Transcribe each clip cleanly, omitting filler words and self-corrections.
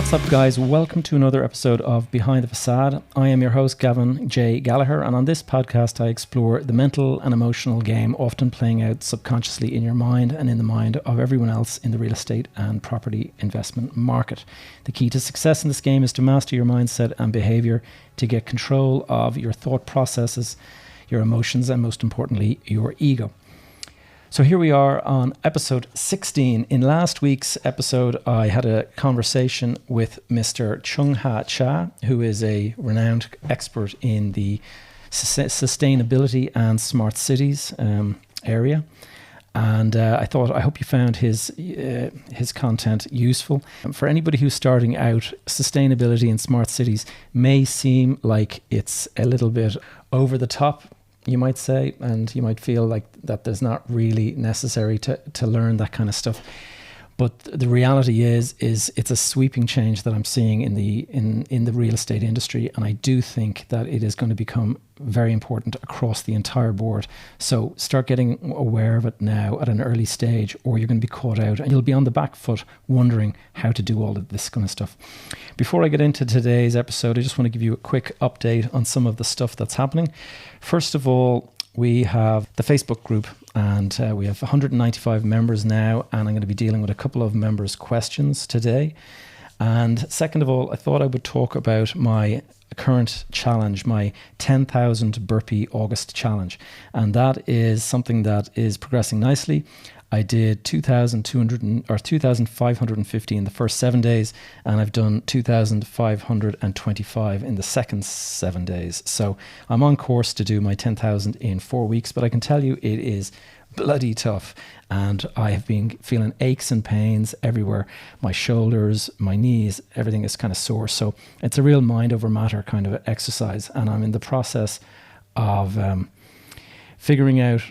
What's up, guys? Welcome to another episode of Behind the Facade. I am your host, Gavin J Gallagher, and on this podcast I explore the mental and emotional game often playing out subconsciously in your mind and in the mind of everyone else in the real estate and property investment market. The key to success in this game is to master your mindset and behavior, to get control of your thought processes, your emotions, and most importantly, your ego. So here we are on episode 16. In last week's episode, I had a conversation with Mr. Chung Ha Cha, who is a renowned expert in the sustainability and smart cities area. And I hope you found his content useful. For anybody who's starting out, sustainability and smart cities may seem like it's a little bit over the top, you might say, and you might feel like that there's not really necessary to learn that kind of stuff. But the reality is it's a sweeping change that I'm seeing in the real estate industry, and I do think that it is going to become very important across the entire board. So start getting aware of it now at an early stage, or you're going to be caught out and you'll be on the back foot wondering how to do all of this kind of stuff. Before I get into today's episode, I just want to give you a quick update on some of the stuff that's happening. First of all, we have the Facebook group, and we have 195 members now, and I'm going to be dealing with a couple of members' questions today. And second of all, I thought I would talk about my current challenge, my 10,000 burpee August challenge. And that is something that is progressing nicely. I did 2,550 in the first 7 days, and I've done 2,525 in the second 7 days. So I'm on course to do my 10,000 in 4 weeks, but I can tell you it is bloody tough, and I have been feeling aches and pains everywhere. My shoulders, my knees, everything is kind of sore. So it's a real mind over matter kind of exercise, and I'm in the process of figuring out.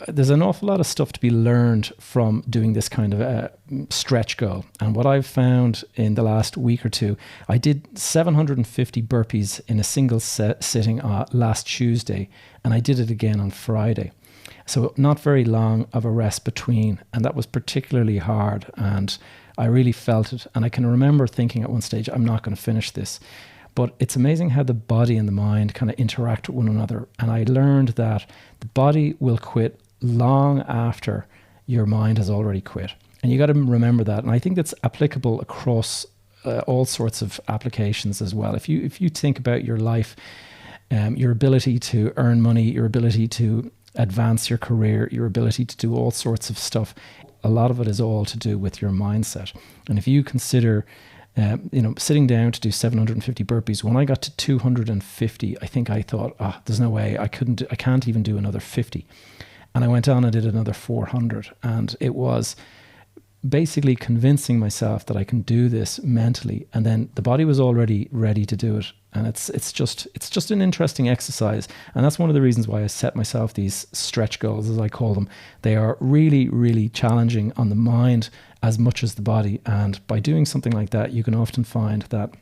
There's an awful lot of stuff to be learned from doing this kind of a stretch goal. And what I've found in the last week or two, I did 750 burpees in a single sitting last Tuesday, and I did it again on Friday. So not very long of a rest between, and that was particularly hard, and I really felt it. And I can remember thinking at one stage, I'm not going to finish this. But it's amazing how the body and the mind kind of interact with one another. And I learned that the body will quit long after your mind has already quit. And you got to remember that. And I think that's applicable across all sorts of applications as well. If you think about your life, your ability to earn money, your ability to advance your career, your ability to do all sorts of stuff, a lot of it is all to do with your mindset. And if you consider sitting down to do 750 burpees, when I got to 250, I think I thought, there's no way I can't even do another 50. And I went on and did another 400. And it was basically convincing myself that I can do this mentally. And then the body was already ready to do it. And it's just an interesting exercise. And that's one of the reasons why I set myself these stretch goals, as I call them. They are really, really challenging on the mind as much as the body. And by doing something like that, you can often find that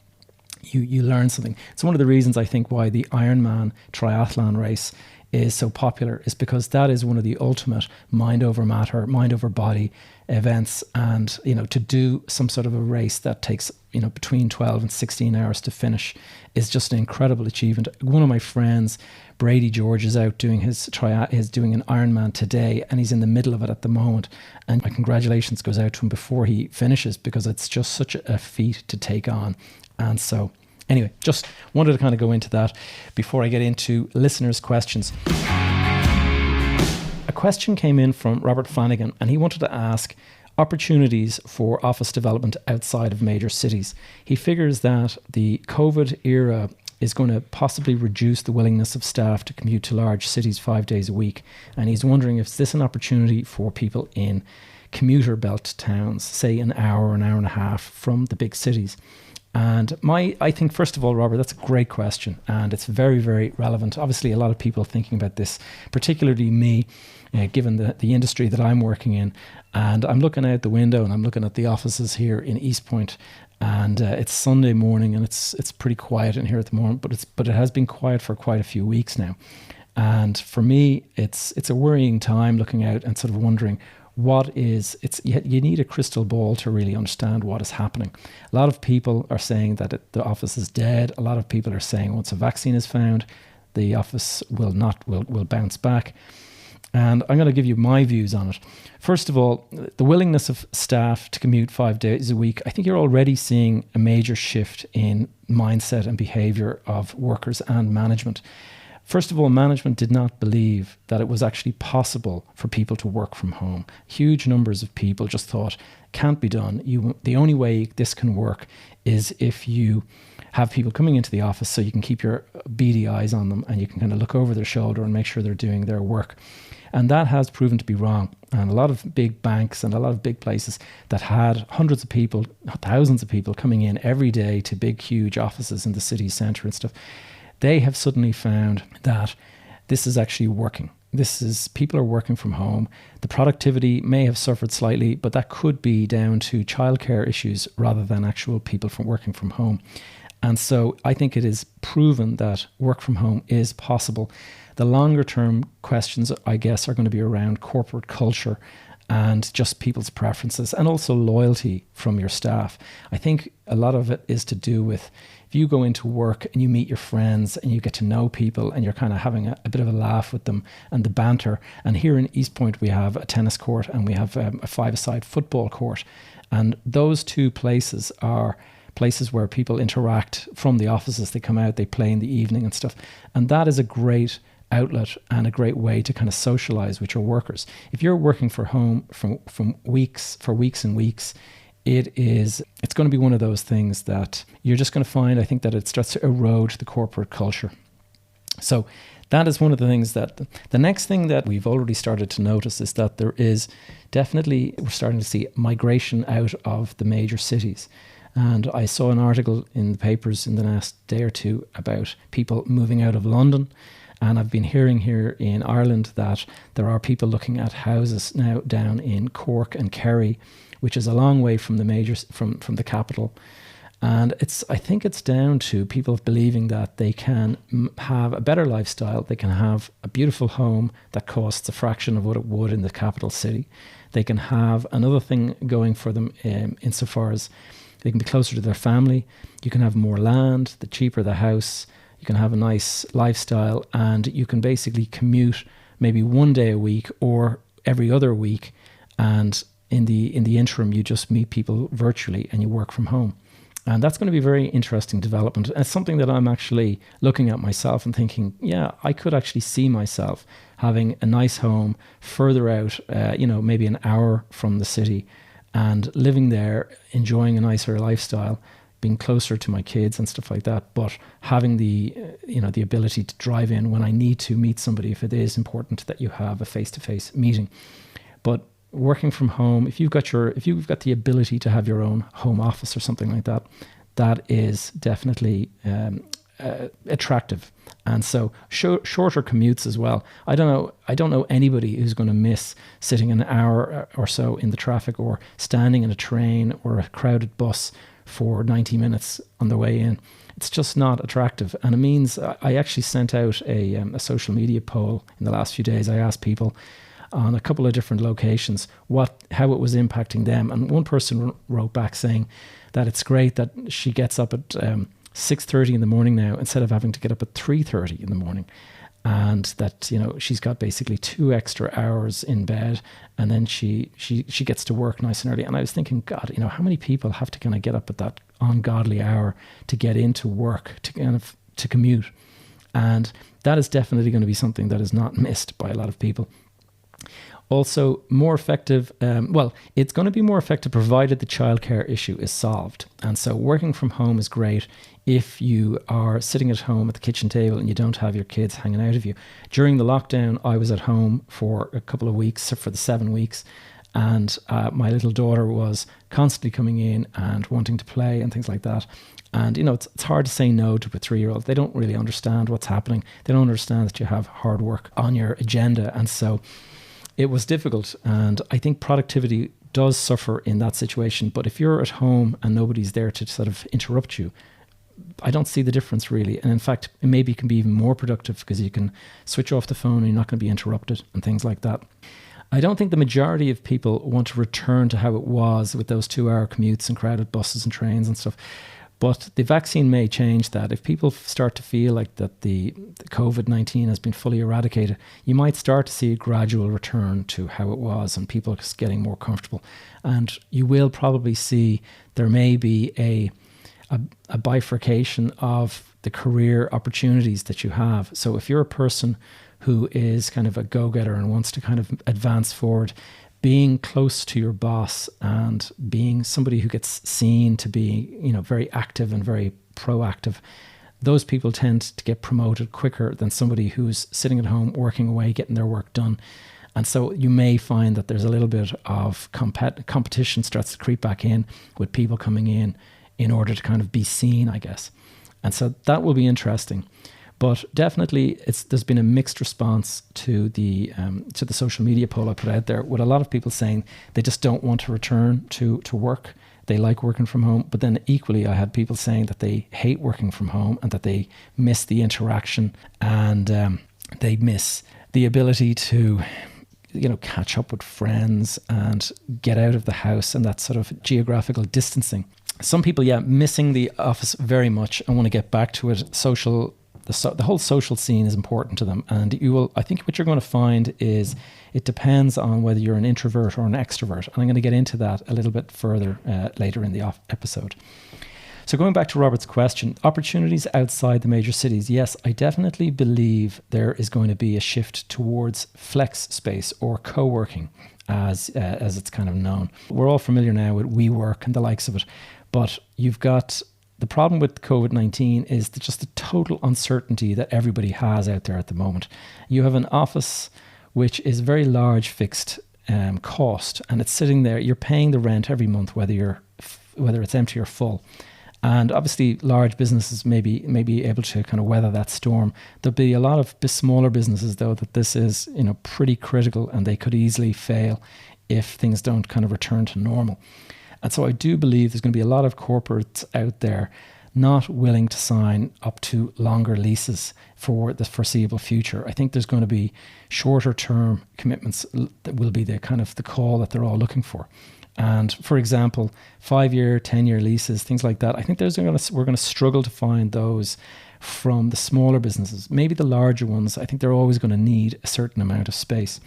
you learn something. It's one of the reasons I think why the Ironman triathlon race is so popular, is because that is one of the ultimate mind over matter, mind over body events. And, to do some sort of a race that takes, between 12 and 16 hours to finish is just an incredible achievement. One of my friends, Brady George, is out doing is doing an Ironman today, and he's in the middle of it at the moment. And my congratulations goes out to him before he finishes, because it's just such a feat to take on. And so anyway, just wanted to kind of go into that before I get into listeners' questions. A question came in from Robert Flanagan, and he wanted to ask opportunities for office development outside of major cities. He figures that the COVID era is going to possibly reduce the willingness of staff to commute to large cities 5 days a week. And he's wondering if this is an opportunity for people in commuter belt towns, say an hour and a half from the big cities. And I think, first of all, Robert, that's a great question, and it's very, very relevant. Obviously, a lot of people are thinking about this, particularly me, given the industry that I'm working in. And I'm looking out the window and I'm looking at the offices here in East Point, and it's Sunday morning, and it's pretty quiet in here at the moment, but it has been quiet for quite a few weeks now. And for me, it's a worrying time looking out and sort of wondering, You need a crystal ball to really understand what is happening. A lot of people are saying that the office is dead. A lot of people are saying once a vaccine is found, the office will bounce back. And I'm going to give you my views on it. First of all, the willingness of staff to commute 5 days a week, I think you're already seeing a major shift in mindset and behavior of workers and management. First of all, management did not believe that it was actually possible for people to work from home. Huge numbers of people just thought, can't be done. The only way this can work is if you have people coming into the office so you can keep your beady eyes on them and you can kind of look over their shoulder and make sure they're doing their work. And that has proven to be wrong. And a lot of big banks and a lot of big places that had hundreds of people, thousands of people coming in every day to big, huge offices in the city centre and stuff, they have suddenly found that this is actually working. People are working from home. The productivity may have suffered slightly, but that could be down to childcare issues rather than actual people from working from home. And so I think it is proven that work from home is possible. The longer term questions, I guess, are going to be around corporate culture and just people's preferences and also loyalty from your staff. I think a lot of it is to do with if you go into work and you meet your friends and you get to know people and you're kind of having a bit of a laugh with them and the banter. And here in East Point, we have a tennis court and we have a five-a-side football court. And those two places are places where people interact from the offices. They come out, they play in the evening and stuff. And that is a great outlet and a great way to kind of socialize with your workers. If you're working from home for weeks and weeks, it's going to be one of those things that you're just going to find, I think, that it starts to erode the corporate culture. So that is one of the things that the next thing that we've already started to notice is that we're starting to see migration out of the major cities. And I saw an article in the papers in the last day or two about people moving out of London. And I've been hearing here in Ireland that there are people looking at houses now down in Cork and Kerry, which is a long way from the capital. And I think it's down to people believing that they can have a better lifestyle. They can have a beautiful home that costs a fraction of what it would in the capital city. They can have another thing going for them insofar as they can be closer to their family. You can have more land, the cheaper the house. You can have a nice lifestyle, and you can basically commute maybe one day a week or every other week. And in the interim, you just meet people virtually and you work from home. And that's going to be a very interesting development. It's something that I'm actually looking at myself and thinking, yeah, I could actually see myself having a nice home further out, maybe an hour from the city, and living there, enjoying a nicer lifestyle, being closer to my kids and stuff like that, but having the ability to drive in when I need to meet somebody if it is important that you have a face-to-face meeting. But working from home, if you've got the ability to have your own home office or something like that, that is definitely attractive. And so shorter commutes as well. I don't know anybody who's going to miss sitting an hour or so in the traffic or standing in a train or a crowded bus for 90 minutes on the way in. It's just not attractive. And it means I actually sent out a social media poll in the last few days. I asked people on a couple of different locations how it was impacting them. And one person wrote back saying that it's great that she gets up at 6:30 in the morning now instead of having to get up at 3:30 in the morning. And that, she's got basically 2 extra hours in bed, and then she gets to work nice and early. And I was thinking, God, how many people have to kind of get up at that ungodly hour to get into work, to commute? And that is definitely going to be something that is not missed by a lot of people. Also, more effective, it's going to be more effective provided the childcare issue is solved. And so working from home is great if you are sitting at home at the kitchen table and you don't have your kids hanging out of you. During the lockdown, I was at home for a couple of weeks, for the 7 weeks, and my little daughter was constantly coming in and wanting to play and things like that. And, it's hard to say no to a 3-year-old. They don't really understand what's happening. They don't understand that you have hard work on your agenda. And so it was difficult, and I think productivity does suffer in that situation. But if you're at home and nobody's there to sort of interrupt you, I don't see the difference really. And in fact, it maybe can be even more productive because you can switch off the phone and you're not going to be interrupted and things like that. I don't think the majority of people want to return to how it was with those 2-hour commutes and crowded buses and trains and stuff. But the vaccine may change that. If people start to feel like that the COVID-19 has been fully eradicated, you might start to see a gradual return to how it was and people just getting more comfortable. And you will probably see there may be a bifurcation of the career opportunities that you have. So if you're a person who is kind of a go-getter and wants to kind of advance forward, being close to your boss and being somebody who gets seen to be, very active and very proactive, those people tend to get promoted quicker than somebody who's sitting at home, working away, getting their work done. And so you may find that there's a little bit of competition starts to creep back in with people coming in order to kind of be seen, I guess. And so that will be interesting. But definitely, there's been a mixed response to the social media poll I put out there, with a lot of people saying they just don't want to return to work. They like working from home. But then equally, I had people saying that they hate working from home and that they miss the interaction and they miss the ability to catch up with friends and get out of the house and that sort of geographical distancing. Some people, missing the office very much and want to get back to it. The whole social scene is important to them. And I think what you're going to find is it depends on whether you're an introvert or an extrovert. And I'm going to get into that a little bit further later in the episode. So going back to Robert's question, opportunities outside the major cities. Yes, I definitely believe there is going to be a shift towards flex space or co-working as it's kind of known. We're all familiar now with WeWork and the likes of it. But you've got the problem with COVID-19 is just the total uncertainty that everybody has out there at the moment. You have an office which is a very large fixed cost, and it's sitting there. You're paying the rent every month, whether it's empty or full. And obviously, large businesses may be able to kind of weather that storm. There'll be a lot of smaller businesses, though, that this is pretty critical, and they could easily fail if things don't kind of return to normal. And so I do believe there's going to be a lot of corporates out there not willing to sign up to longer leases for the foreseeable future. I think there's going to be shorter term commitments that will be the kind of the call that they're all looking for. And for example, 5-year, 10-year leases, things like that. I think we're going to struggle to find those from the smaller businesses. Maybe the larger ones, I think they're always going to need a certain amount of space.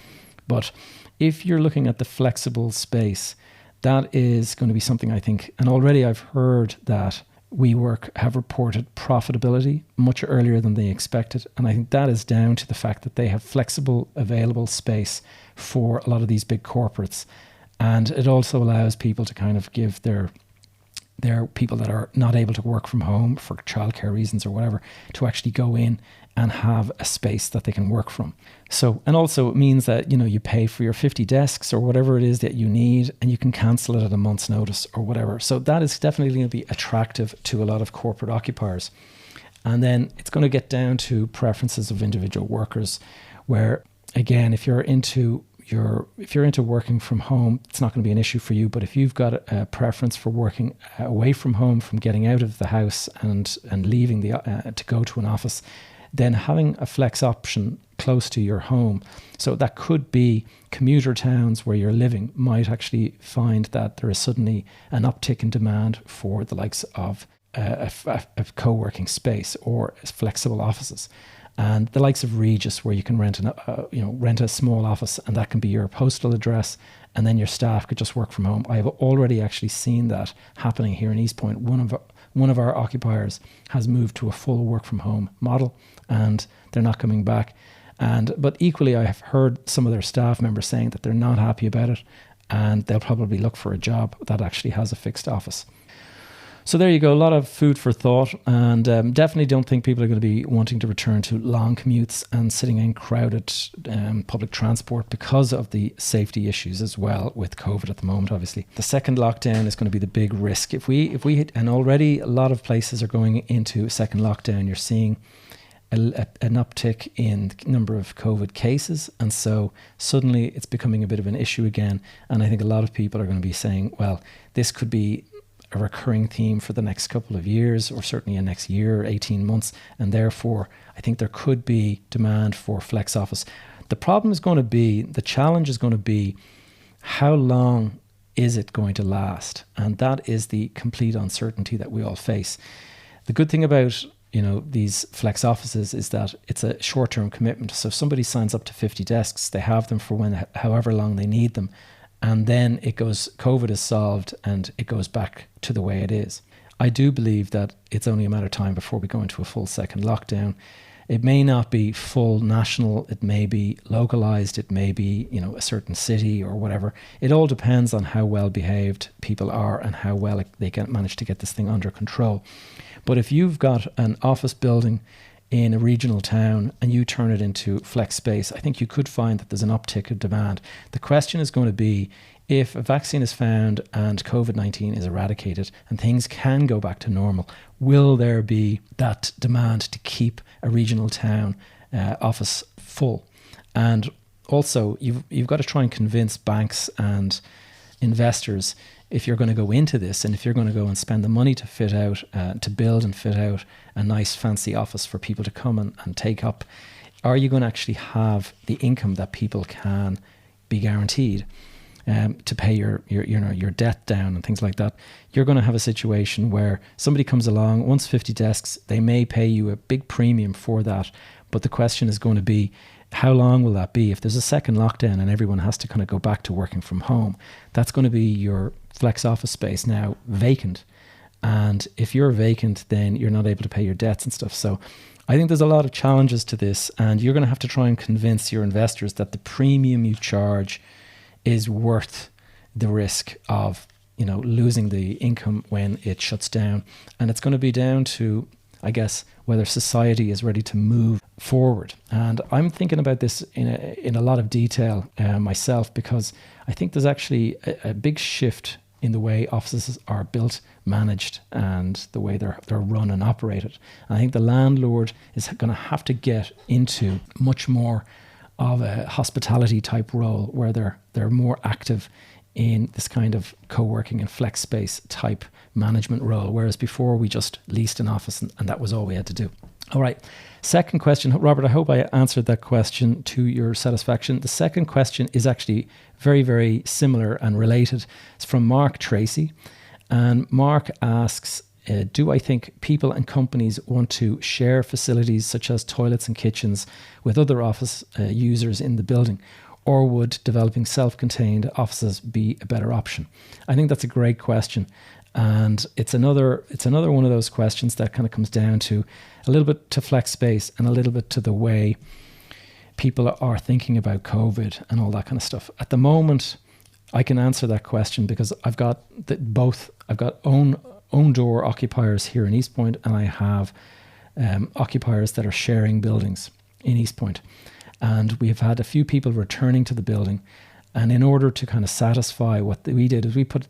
But if you're looking at the flexible space, that is going to be something I think, and already I've heard that WeWork have reported profitability much earlier than they expected. And I think that is down to the fact that they have flexible, available space for a lot of these big corporates. And it also allows people to kind of give their people that are not able to work from home for childcare reasons or whatever, to actually go in and have a space that they can work from. So, and also it means that, you pay for your 50 desks or whatever it is that you need, and you can cancel it at a month's notice or whatever. So that is definitely going to be attractive to a lot of corporate occupiers. And then it's going to get down to preferences of individual workers, where again, if you're into working from home, it's not going to be an issue for you. But if you've got a preference for working away from home, from getting out of the house and leaving to go to an office, then having a flex option close to your home. So that could be commuter towns where you're living might actually find that there is suddenly an uptick in demand for the likes of a co-working space or flexible offices. And the likes of Regis, where you can rent a small office, and that can be your postal address, and then your staff could just work from home. I have already actually seen that happening here in East Point. One of our occupiers has moved to a full work from home model, and they're not coming back. But equally, I have heard some of their staff members saying that they're not happy about it, and they'll probably look for a job that actually has a fixed office. So there you go, a lot of food for thought, and definitely don't think people are going to be wanting to return to long commutes and sitting in crowded public transport because of the safety issues as well with COVID at the moment, obviously. The second lockdown is going to be the big risk. If we hit, and already a lot of places are going into a second lockdown, you're seeing an uptick in the number of COVID cases, and so suddenly it's becoming a bit of an issue again. And I think a lot of people are going to be saying, well, this could be a recurring theme for the next couple of years, or certainly a next year, 18 months. And therefore, I think there could be demand for flex office. The problem is going to be, the challenge is going to be, how long is it going to last? And that is the complete uncertainty that we all face. The good thing about these flex offices is that it's a short-term commitment. So if somebody signs up to 50 desks, they have them for however long they need them. And then COVID is solved and it goes back to the way it is. I do believe that it's only a matter of time before we go into a full second lockdown. It may not be full national, it may be localized, it may be, a certain city or whatever. It all depends on how well behaved people are and how well they can manage to get this thing under control. But if you've got an office building in a regional town and you turn it into flex space, I think you could find that there's an uptick of demand. The question is going to be, if a vaccine is found and COVID-19 is eradicated and things can go back to normal, will there be that demand to keep a regional town office full? And also, you've got to try and convince banks and investors, if you're going to go into this and if you're going to go and spend the money to fit out, to build and fit out a nice fancy office for people to come and take up, are you going to actually have the income that people can be guaranteed to pay your debt down and things like that? You're going to have a situation where somebody comes along, wants 50 desks, they may pay you a big premium for that, but the question is going to be, how long will that be? If there's a second lockdown and everyone has to kind of go back to working from home, that's going to be your flex office space now vacant. And if you're vacant, then you're not able to pay your debts and stuff. So I think there's a lot of challenges to this, and you're going to have to try and convince your investors that the premium you charge is worth the risk of, losing the income when it shuts down. And it's going to be down to, I guess, whether society is ready to move forward. And I'm thinking about this in a lot of detail myself, because I think there's actually a big shift in the way offices are built, managed, and the way they're run and operated. And I think the landlord is going to have to get into much more of a hospitality type role, where they're more active in this kind of co-working and flex space type management role, whereas before we just leased an office and that was all we had to do. All right, second question. Robert, I hope I answered that question to your satisfaction. The second question is actually very, very similar and related. It's from Mark Tracy. And Mark asks, do I think people and companies want to share facilities such as toilets and kitchens with other office users in the building? Or would developing self-contained offices be a better option? I think that's a great question. And it's another one of those questions that kind of comes down to a little bit to flex space and a little bit to the way people are thinking about COVID and all that kind of stuff. At the moment, I can answer that question because I've got both. I've got own door occupiers here in East Point, and I have occupiers that are sharing buildings in East Point. And we have had a few people returning to the building. And in order to kind of satisfy, what we did is we put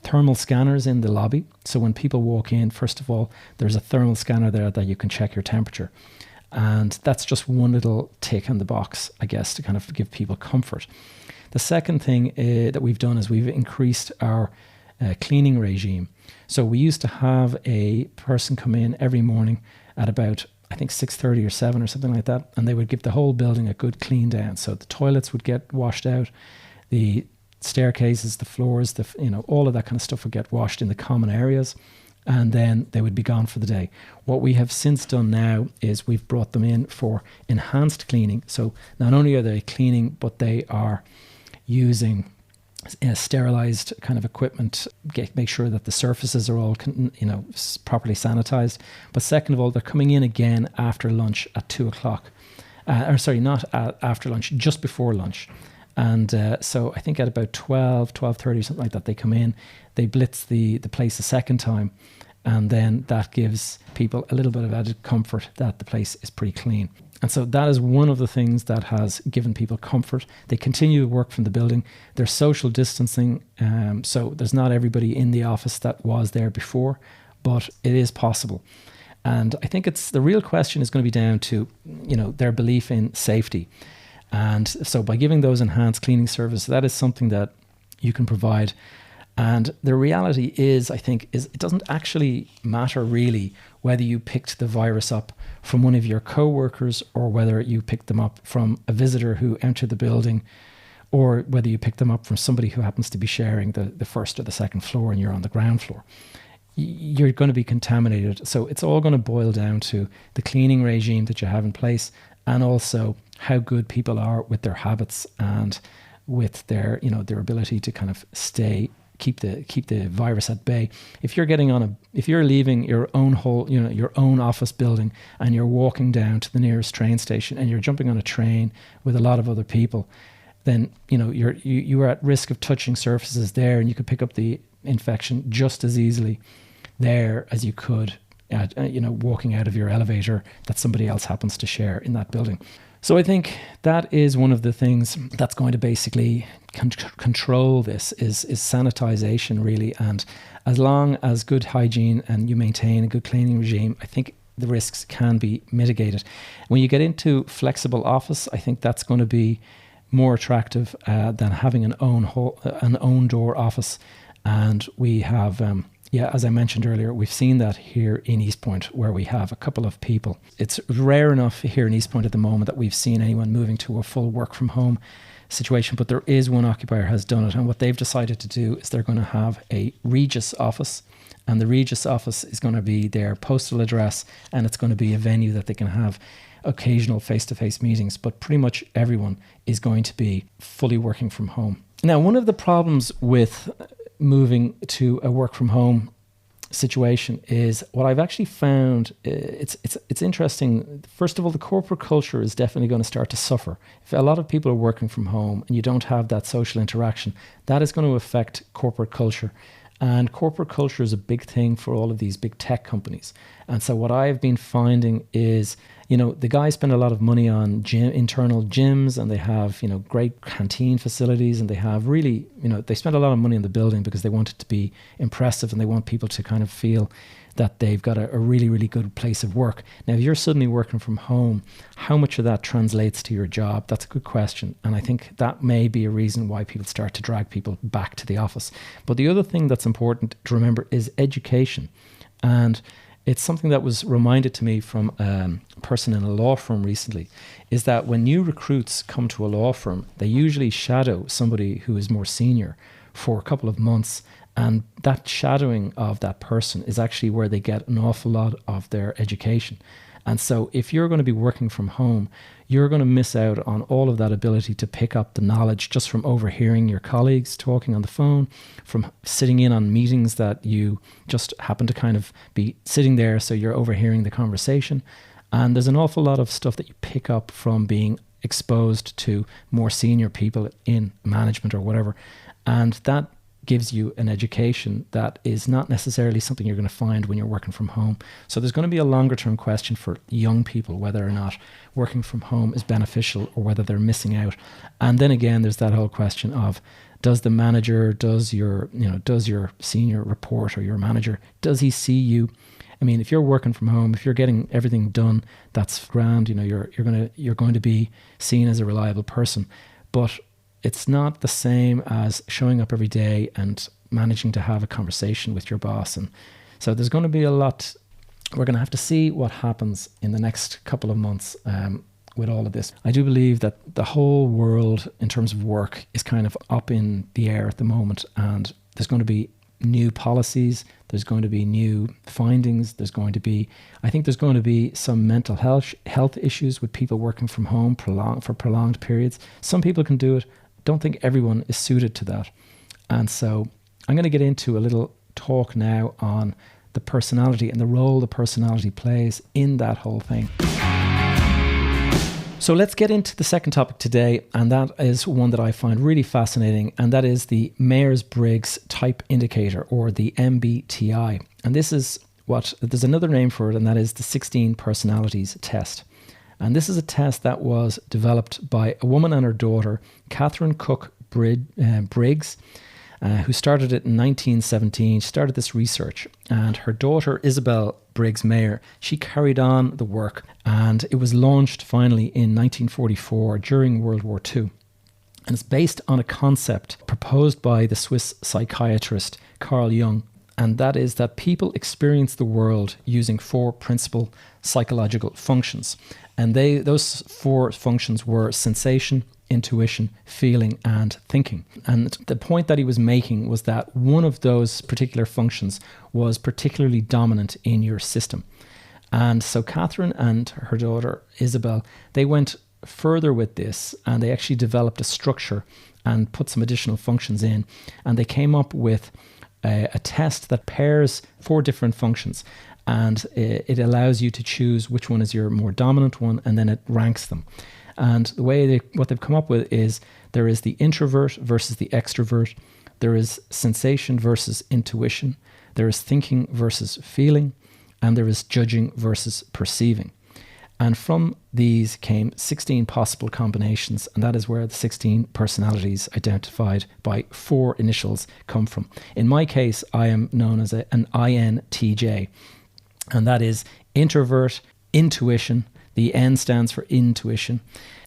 thermal scanners in the lobby. So when people walk in, first of all, there's a thermal scanner there that you can check your temperature. And that's just one little tick in the box, I guess, to kind of give people comfort. The second thing that we've done is we've increased our cleaning regime. So we used to have a person come in every morning at about, I think 6:30 or 7 or something like that, and they would give the whole building a good clean down. So the toilets would get washed out, the staircases, the floors, all of that kind of stuff would get washed in the common areas, and then they would be gone for the day. What we have since done now is we've brought them in for enhanced cleaning. So not only are they cleaning, but they are using sterilized kind of equipment, make sure that the surfaces are all properly sanitized. But second of all, they're coming in again after lunch at 2:00, not after lunch, just before lunch. And so I think at about 12:30, something like that, they come in, they blitz the place a second time, and then that gives people a little bit of added comfort that the place is pretty clean. And so that is one of the things that has given people comfort. They continue to work from the building. There's social distancing, so there's not everybody in the office that was there before, but it is possible. And I think the real question is going to be down to, their belief in safety. And so by giving those enhanced cleaning services, that is something that you can provide. And the reality is, I think, it doesn't actually matter really whether you picked the virus up from one of your co-workers or whether you picked them up from a visitor who entered the building, or whether you pick them up from somebody who happens to be sharing the first or the second floor and you're on the ground floor, you're going to be contaminated. So it's all going to boil down to the cleaning regime that you have in place, and also how good people are with their habits and with their, their ability to kind of keep the virus at bay. If you're leaving your own your own office building and you're walking down to the nearest train station and you're jumping on a train with a lot of other people, then you're at risk of touching surfaces there, and you could pick up the infection just as easily there as you could at walking out of your elevator that somebody else happens to share in that building. So I think that is one of the things that's going to basically control this is sanitization, really. And as long as good hygiene and you maintain a good cleaning regime, I think the risks can be mitigated. When you get into flexible office, I think that's going to be more attractive than having an own door office. And we have as I mentioned earlier, we've seen that here in East Point, where we have a couple of people. It's rare enough here in East Point at the moment that we've seen anyone moving to a full work from home situation, but there is one occupier has done it. And what they've decided to do is they're going to have a Regis office, and the Regis office is going to be their postal address, and it's going to be a venue that they can have occasional face-to-face meetings, but pretty much everyone is going to be fully working from home. Now, one of the problems with moving to a work from home situation is what I've actually found. It's interesting. First of all, the corporate culture is definitely going to start to suffer. If a lot of people are working from home and you don't have that social interaction, that is going to affect corporate culture. And corporate culture is a big thing for all of these big tech companies. And so what I've been finding is, the guys spend a lot of money on internal gyms, and they have, great canteen facilities, and they have really, they spend a lot of money on the building because they want it to be impressive, and they want people to kind of feel that they've got a really, really good place of work. Now, if you're suddenly working from home, how much of that translates to your job? That's a good question. And I think that may be a reason why people start to drag people back to the office. But the other thing that's important to remember is education. And it's something that was reminded to me from a person in a law firm recently, is that when new recruits come to a law firm, they usually shadow somebody who is more senior for a couple of months. And that shadowing of that person is actually where they get an awful lot of their education. And so if you're going to be working from home, you're going to miss out on all of that ability to pick up the knowledge just from overhearing your colleagues talking on the phone, from sitting in on meetings that you just happen to kind of be sitting there, so you're overhearing the conversation. And there's an awful lot of stuff that you pick up from being exposed to more senior people in management or whatever. And that gives you an education that is not necessarily something you're going to find when you're working from home. So there's going to be a longer term question for young people, whether or not working from home is beneficial or whether they're missing out. And then again, there's that whole question of, does the manager, does your senior report or your manager, does he see you? I mean, if you're working from home, if you're getting everything done, that's grand. You're going to be seen as a reliable person. But it's not the same as showing up every day and managing to have a conversation with your boss. And so there's going to be a lot. We're going to have to see what happens in the next couple of months with all of this. I do believe that the whole world in terms of work is kind of up in the air at the moment, and there's going to be new policies, there's going to be new findings, I think there's going to be some mental health issues with people working from home for prolonged periods. Some people can do it. Don't think everyone is suited to that. And so I'm going to get into a little talk now on the personality and the role the personality plays in that whole thing. So let's get into the second topic today, and that is one that I find really fascinating, and that is the Myers-Briggs Type Indicator, or the MBTI. And there's another name for it, and that is the 16 Personalities Test. And this is a test that was developed by a woman and her daughter, Catherine Cook Briggs, who started it in 1917. She started this research, and her daughter, Isabel Briggs Mayer, she carried on the work, and it was launched finally in 1944 during World War II. And it's based on a concept proposed by the Swiss psychiatrist Carl Jung. and that is that people experience the world using 4 principal psychological functions. And those 4 functions were sensation, intuition, feeling, and thinking. And the point that he was making was that one of those particular functions was particularly dominant in your system. And so Catherine and her daughter Isabel, they went further with this, and they actually developed a structure and put some additional functions in, and they came up with a test that pairs 4 different functions, and it allows you to choose which one is your more dominant one, and then it ranks them. And the way what they've come up with is there is the introvert versus the extrovert, there is sensation versus intuition, there is thinking versus feeling, and there is judging versus perceiving. And from these came 16 possible combinations, and that is where the 16 personalities identified by 4 initials come from. In my case, I am known as an INTJ, and that is introvert, intuition. The N stands for intuition,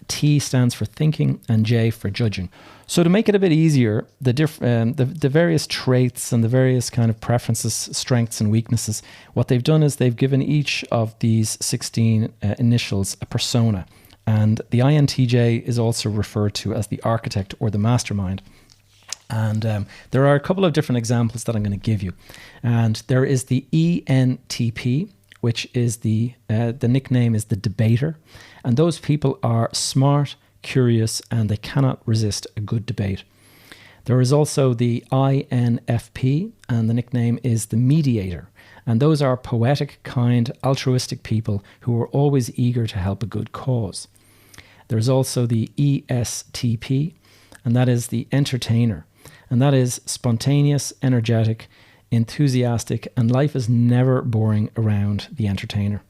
T stands for thinking, and J for judging. So to make it a bit easier, the various traits and the various kind of preferences, strengths and weaknesses, what they've done is they've given each of these 16 initials a persona. And the INTJ is also referred to as the architect or the mastermind. And there are a couple of different examples that I'm going to give you. And there is the ENTP, which is the nickname is the debater. And those people are smart, curious, and they cannot resist a good debate. There is also the INFP, and the nickname is the mediator. And those are poetic, kind, altruistic people who are always eager to help a good cause. There's also the ESTP, and that is the entertainer. And that is spontaneous, energetic, enthusiastic, and life is never boring around the entertainer.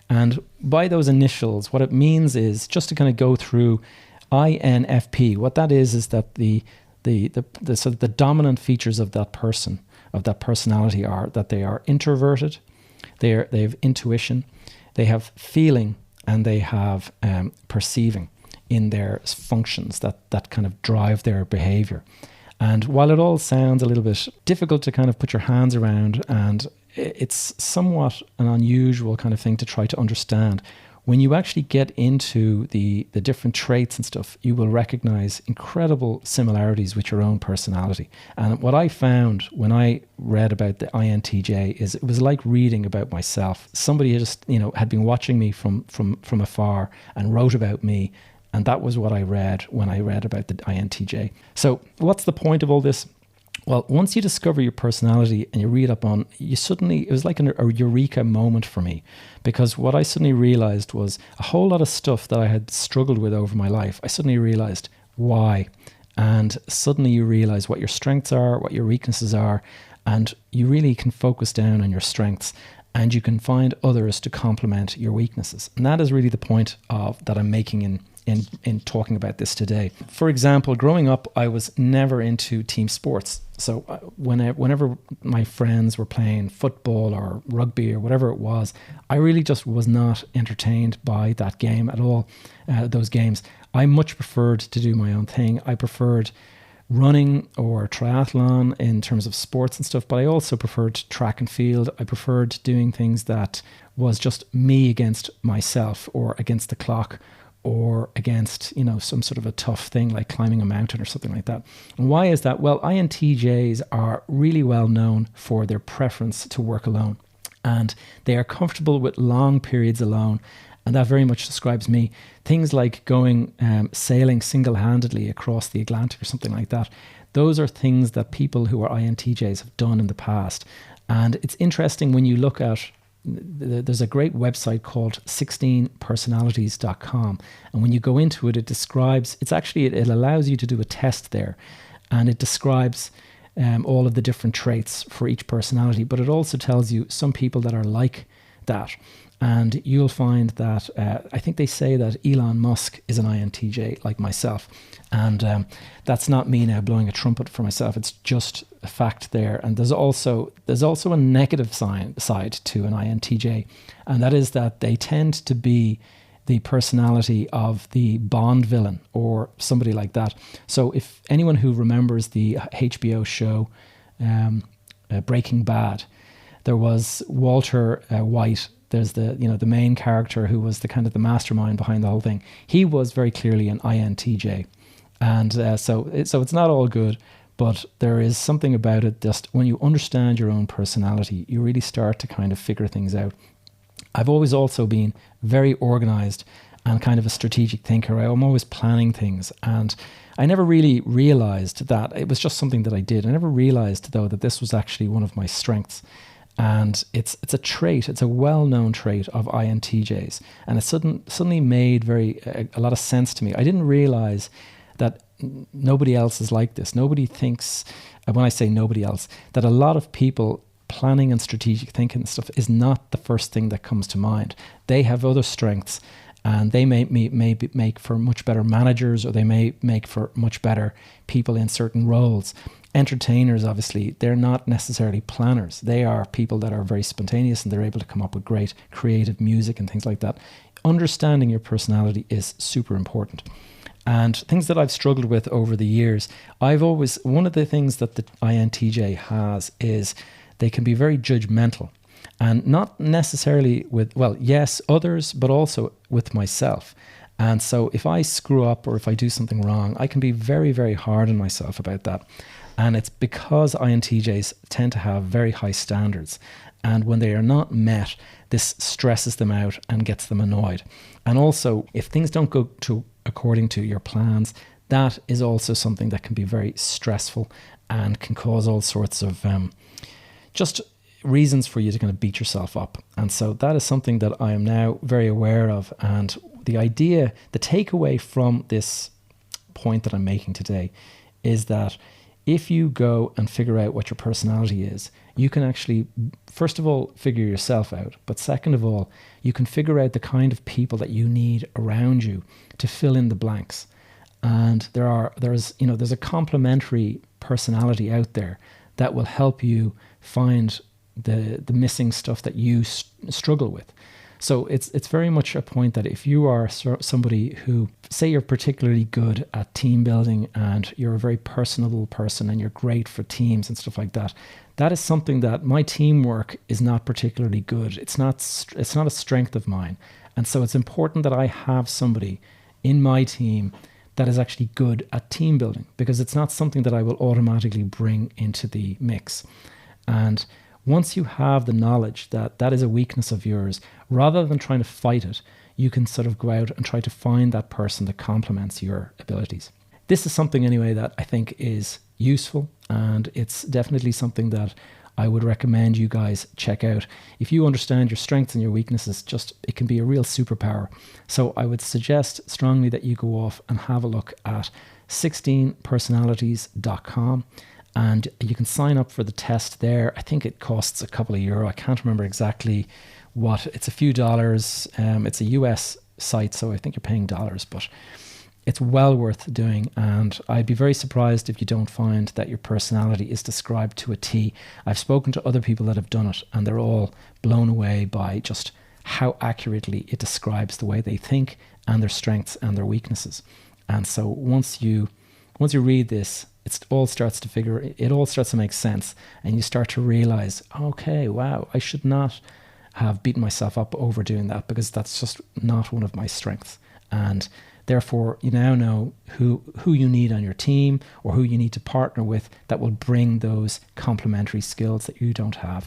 And by those initials, what it means is, just to kind of go through INFP, what that is that the sort of the dominant features of that person, of that personality, are that they are introverted, they have intuition, they have feeling, and they have perceiving in their functions that kind of drive their behavior. And while it all sounds a little bit difficult to kind of put your hands around, and it's somewhat an unusual kind of thing to try to understand, when you actually get into the different traits and stuff, you will recognize incredible similarities with your own personality. And what I found when I read about the INTJ is it was like reading about myself. Somebody just, had been watching me from afar and wrote about me. And that was what I read when I read about the INTJ. So what's the point of all this? Well, once you discover your personality and you read up on, it was like a eureka moment for me, because what I suddenly realized was a whole lot of stuff that I had struggled with over my life. I suddenly realized why. And suddenly you realize what your strengths are, what your weaknesses are, and you really can focus down on your strengths, and you can find others to complement your weaknesses. And that is really the point that I'm making in talking about this today. For example, growing up, I was never into team sports. So whenever my friends were playing football or rugby or whatever it was, I really just was not entertained by that game at all, those games. I much preferred to do my own thing. I preferred running or triathlon in terms of sports and stuff, but I also preferred track and field. I preferred doing things that was just me against myself or against the clock, or against, some sort of a tough thing like climbing a mountain or something like that. And why is that? Well, INTJs are really well known for their preference to work alone. And they are comfortable with long periods alone. And that very much describes me. Things like going sailing single-handedly across the Atlantic or something like that. Those are things that people who are INTJs have done in the past. And it's interesting when you look at, there's a great website called 16personalities.com, and when you go into it, it allows you to do a test there, and it describes all of the different traits for each personality, but it also tells you some people that are like that. And you'll find that I think they say that Elon Musk is an INTJ like myself. And that's not me now blowing a trumpet for myself. It's just a fact there. And there's also a negative side to an INTJ. And that is that they tend to be the personality of the Bond villain or somebody like that. So if anyone who remembers the HBO show, Breaking Bad. There was Walter White. There's the main character who was the kind of the mastermind behind the whole thing. He was very clearly an INTJ, and so it's not all good. But there is something about it, just when you understand your own personality, you really start to kind of figure things out. I've always also been very organized and kind of a strategic thinker. I'm always planning things, and I never really realized that it was just something that I did. I never realized, though, that this was actually one of my strengths. And it's a trait, it's a well-known trait of INTJs. And it suddenly made a lot of sense to me. I didn't realize that nobody else is like this. Nobody thinks, when I say nobody else, that a lot of people planning and strategic thinking and stuff is not the first thing that comes to mind. They have other strengths, and they may make for much better managers, or they may make for much better people in certain roles. Entertainers, obviously, they're not necessarily planners. They are people that are very spontaneous, and they're able to come up with great creative music and things like that. Understanding your personality is super important. And things that I've struggled with over the years, one of the things that the INTJ has is they can be very judgmental, and not necessarily with, well, yes, others, but also with myself. And so if I screw up or if I do something wrong, I can be very, very hard on myself about that. And it's because INTJs tend to have very high standards. And when they are not met, this stresses them out and gets them annoyed. And also, if things don't go according to your plans, that is also something that can be very stressful and can cause all sorts of just reasons for you to kind of beat yourself up. And so that is something that I am now very aware of. And the takeaway from this point that I'm making today is that if you go and figure out what your personality is, you can actually, first of all, figure yourself out. But second of all, you can figure out the kind of people that you need around you to fill in the blanks. And there's a complementary personality out there that will help you find the missing stuff that you struggle with. So it's very much a point that if you are somebody who, say you're particularly good at team building and you're a very personable person and you're great for teams and stuff like that, that is something that my teamwork is not particularly good. It's not a strength of mine. And so it's important that I have somebody in my team that is actually good at team building, because it's not something that I will automatically bring into the mix. And once you have the knowledge that that is a weakness of yours, rather than trying to fight it, you can sort of go out and try to find that person that complements your abilities. This is something anyway that I think is useful, and it's definitely something that I would recommend you guys check out. If you understand your strengths and your weaknesses, it can be a real superpower. So I would suggest strongly that you go off and have a look at 16personalities.com. And you can sign up for the test there. I think it costs a couple of euro. I can't remember exactly what. It's a few dollars. It's a US site, so I think you're paying dollars, but it's well worth doing. And I'd be very surprised if you don't find that your personality is described to a T. I've spoken to other people that have done it, and they're all blown away by just how accurately it describes the way they think and their strengths and their weaknesses. And so once you read this, it all starts to make sense, and you start to realize, okay, wow, I should not have beaten myself up over doing that, because that's just not one of my strengths. And therefore, you now know who you need on your team, or who you need to partner with, that will bring those complementary skills that you don't have.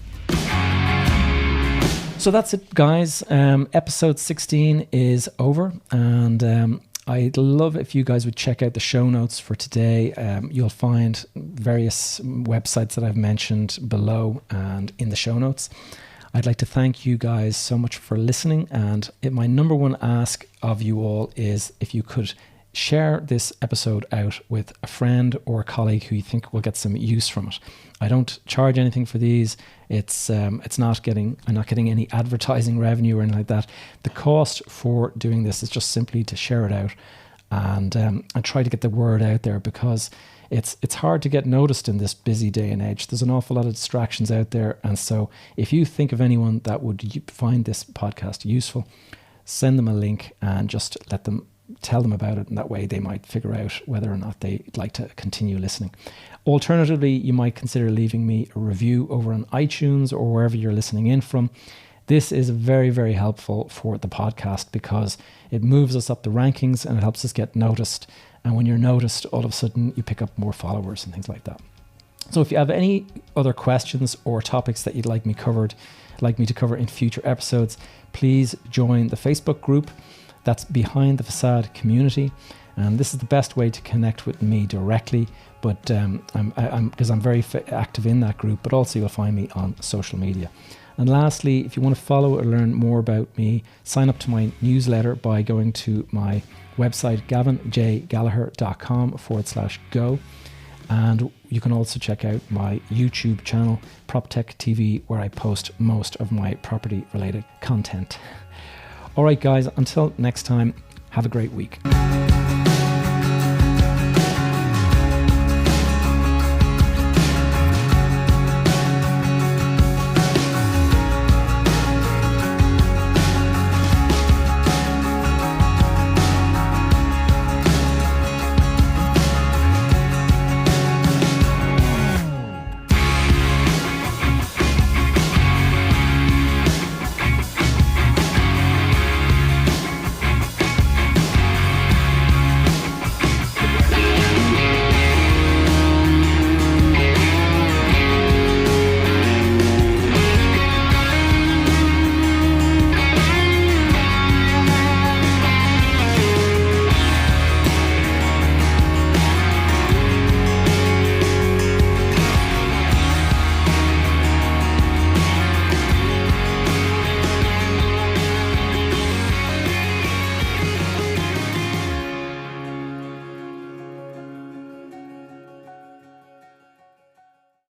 So that's it, guys. Episode 16 is over, and I'd love if you guys would check out the show notes for today. You'll find various websites that I've mentioned below and in the show notes. I'd like to thank you guys so much for listening. And my number one ask of you all is if you could share this episode out with a friend or a colleague who you think will get some use from it. I don't charge anything for these. I'm not getting any advertising revenue or anything like that. The cost for doing this is just simply to share it out and try to get the word out there, because it's hard to get noticed in this busy day and age. There's an awful lot of distractions out there. And so if you think of anyone that would find this podcast useful, send them a link and just let them tell them about it, and that way they might figure out whether or not they'd like to continue listening. Alternatively, you might consider leaving me a review over on iTunes or wherever you're listening in from. This is very, very helpful for the podcast because it moves us up the rankings and it helps us get noticed. And when you're noticed, all of a sudden you pick up more followers and things like that. So if you have any other questions or topics that you'd like me to cover in future episodes, please join the Facebook group. That's Behind the Facade Community. And this is the best way to connect with me directly. But I'm very active in that group, but also you'll find me on social media. And lastly, if you want to follow or learn more about me, sign up to my newsletter by going to my website, gavinjgallagher.com/go. And you can also check out my YouTube channel, PropTech TV, where I post most of my property related content. All right, guys, until next time, have a great week.